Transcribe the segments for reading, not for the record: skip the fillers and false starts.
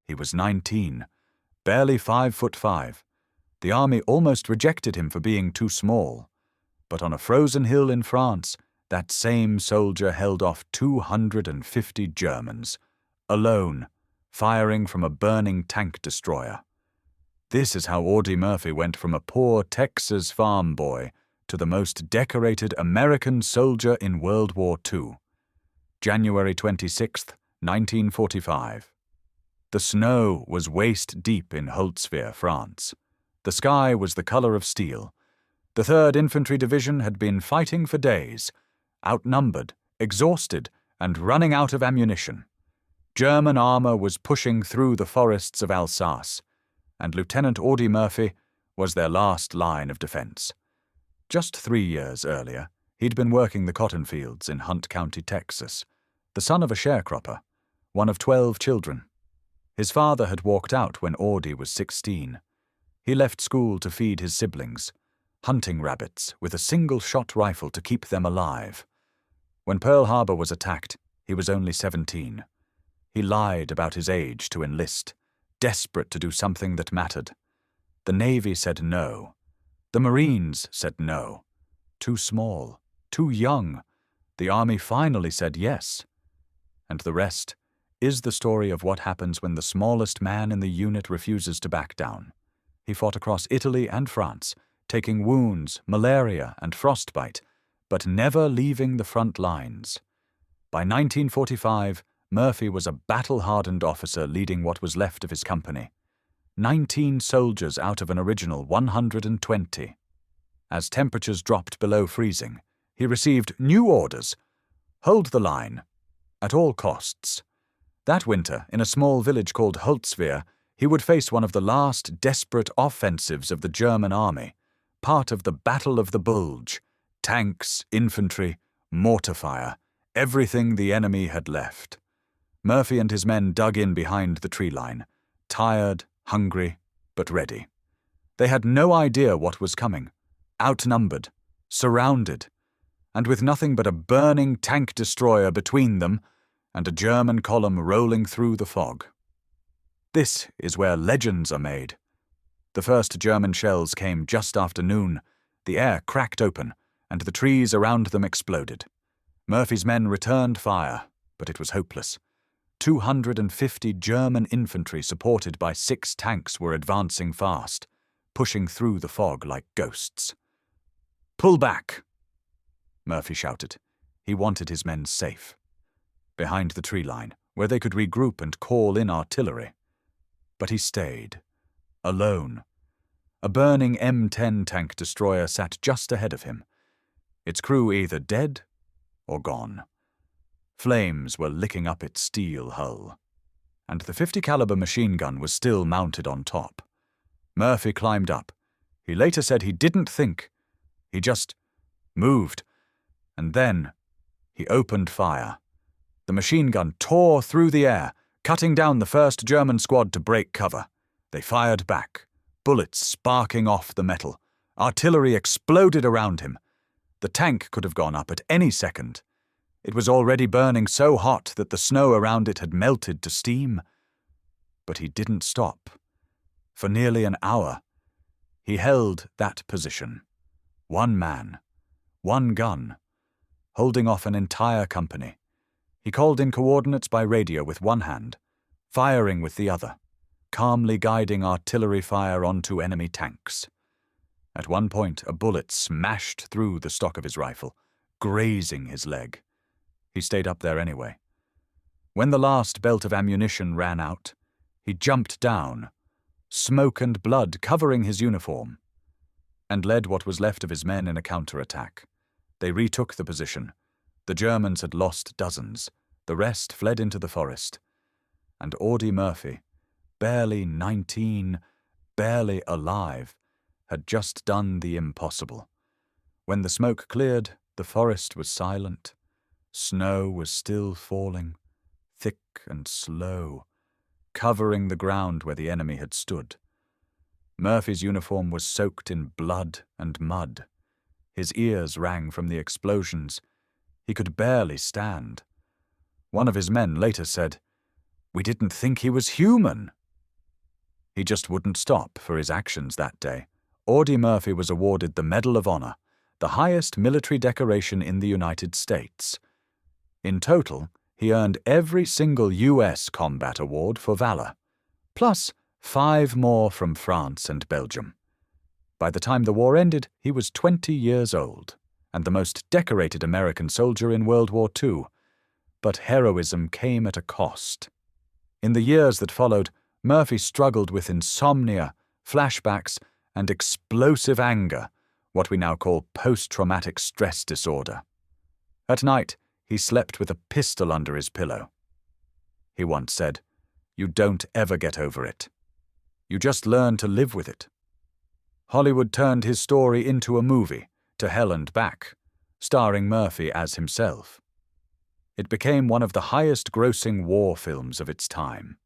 He was 19, barely 5'5". The army almost rejected him for being too small. But on a frozen hill in France, that same soldier held off 250 Germans, alone, firing from a burning tank destroyer. This is how Audie Murphy went from a poor Texas farm boy to the most decorated American soldier in World War II. January 26, 1945. The snow was waist-deep in Holtzwihr, France. The sky was the color of steel. The 3rd Infantry Division had been fighting for days, outnumbered, exhausted, and running out of ammunition. German armor was pushing through the forests of Alsace, and Lieutenant Audie Murphy was their last line of defense. Just 3 years earlier, he'd been working the cotton fields in Hunt County, Texas, the son of a sharecropper, one of 12 children. His father had walked out when Audie was 16. He left school to feed his siblings, hunting rabbits with a single-shot rifle to keep them alive. When Pearl Harbor was attacked, he was only 17. He lied about his age to enlist, desperate to do something that mattered. The Navy said no. The Marines said no. Too small, too young. The Army finally said yes. And the rest is the story of what happens when the smallest man in the unit refuses to back down. He fought across Italy and France, taking wounds, malaria, and frostbite, but never leaving the front lines. By 1945, Murphy was a battle-hardened officer leading what was left of his company. 19 soldiers out of an original 120. As temperatures dropped below freezing, he received new orders. Hold the line, at all costs. That winter, in a small village called Holtzwihr, he would face one of the last desperate offensives of the German army, part of the Battle of the Bulge. Tanks, infantry, mortar fire, everything the enemy had left. Murphy and his men dug in behind the tree line, tired, hungry, but ready. They had no idea what was coming, outnumbered, surrounded, and with nothing but a burning tank destroyer between them and a German column rolling through the fog. This is where legends are made. The first German shells came just after noon. The air cracked open, and the trees around them exploded. Murphy's men returned fire, but it was hopeless. 250 German infantry supported by 6 tanks were advancing fast, pushing through the fog like ghosts. "Pull back!" Murphy shouted. He wanted his men safe. Behind the tree line, where they could regroup and call in artillery. But he stayed, alone. A burning M10 tank destroyer sat just ahead of him, its crew either dead or gone. Flames were licking up its steel hull, and the .50 caliber machine gun was still mounted on top. Murphy climbed up. He later said he didn't think. He just moved, and then he opened fire. The machine gun tore through the air, cutting down the first German squad to break cover. They fired back, bullets sparking off the metal. Artillery exploded around him. The tank could have gone up at any second. It was already burning so hot that the snow around it had melted to steam. But he didn't stop. For nearly an hour, he held that position. One man, one gun, holding off an entire company. He called in coordinates by radio with one hand, firing with the other, calmly guiding artillery fire onto enemy tanks. At one point, a bullet smashed through the stock of his rifle, grazing his leg. He stayed up there anyway. When the last belt of ammunition ran out, he jumped down, smoke and blood covering his uniform, and led what was left of his men in a counterattack. They retook the position. The Germans had lost dozens. The rest fled into the forest. And Audie Murphy, barely 19, barely alive, had just done the impossible. When the smoke cleared, the forest was silent. Snow was still falling, thick and slow, covering the ground where the enemy had stood. Murphy's uniform was soaked in blood and mud. His ears rang from the explosions. He could barely stand. One of his men later said, "We didn't think he was human." He just wouldn't stop for his actions that day. Audie Murphy was awarded the Medal of Honor, the highest military decoration in the United States. In total, he earned every single U.S. combat award for valor, plus 5 more from France and Belgium. By the time the war ended, he was 20 years old, and the most decorated American soldier in World War II. But heroism came at a cost. In the years that followed, Murphy struggled with insomnia, flashbacks, and explosive anger, what we now call post-traumatic stress disorder. At night, he slept with a pistol under his pillow. He once said, "You don't ever get over it. You just learn to live with it." Hollywood turned his story into a movie, To Hell and Back, starring Murphy as himself. It became one of the highest-grossing war films of its time.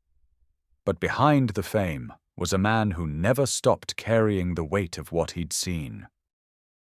But behind the fame was a man who never stopped carrying the weight of what he'd seen.